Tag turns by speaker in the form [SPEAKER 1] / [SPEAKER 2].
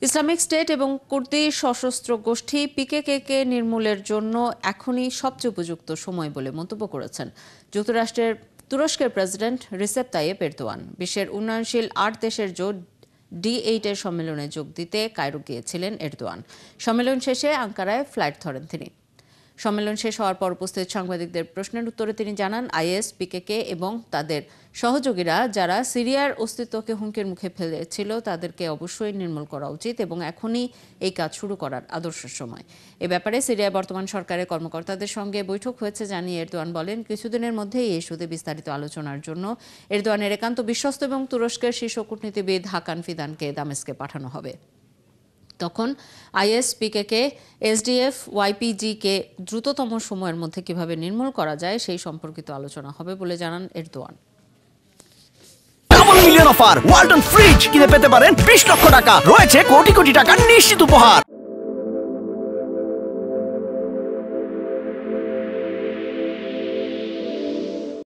[SPEAKER 1] Islamic state এবং কুর্দি সশস্ত্র গোষ্ঠী পিকেকে নির্মূলের জন্য এখনই সবচেয়ে উপযুক্ত সময় বলে মন্তব্য করেছেন তুরস্কের প্রেসিডেন্ট রিসেপ তাইয়েপ এরদোয়ান। বিশ্বের উন্নয়নশীল ৮ দেশের জোট D8 এর সম্মেলনে যোগ দিতে কায়রো গিয়েছিলেন এরদোয়ান। সম্মেলন শেষে আঙ্কারায় ফ্লাইট ধরেন তিনি। সম্মেলন শেষ হওয়ার পর উপস্থিত সাংবাদিকদের প্রশ্নের উত্তরে তিনি জানান, আইএস, পিকেকে এবং তাদের সহযোগীরা যারা সিরিয়ার অস্তিত্বকে হুমকির মুখে ফেলেছিল তাদেরকে অবশ্যই নির্মূল করা উচিত এবং এখনই এই কাজ শুরু করার আদর্শ সময়। এ ব্যাপারে সিরিয়ার বর্তমান সরকারের কর্মকর্তাদের সঙ্গে বৈঠক হয়েছে জানিয়ে এরদোয়ান বলেন, কিছুদিনের মধ্যেই এই ইস্যুতে বিস্তারিত আলোচনার জন্য এরদোয়ানের একান্ত বিশ্বস্ত এবং তুরস্কের শীর্ষ কূটনীতিবিদ হাকান ফিদানকে দামেস্কে পাঠানো হবে। তখন আইএস, পিকেকে, এসডিএফ, ওয়াইপিজিকে দ্রুততম সময়ের মধ্যে কিভাবে নির্মূল করা যায় সেই সম্পর্কিত আলোচনা হবে বলে জানান Erdogan.
[SPEAKER 2] Double million offer Walton fridge কিনে পেতে পারেন 20 লক্ষ টাকা, রয়েছে কোটি কোটি টাকার নিশ্চিত উপহার।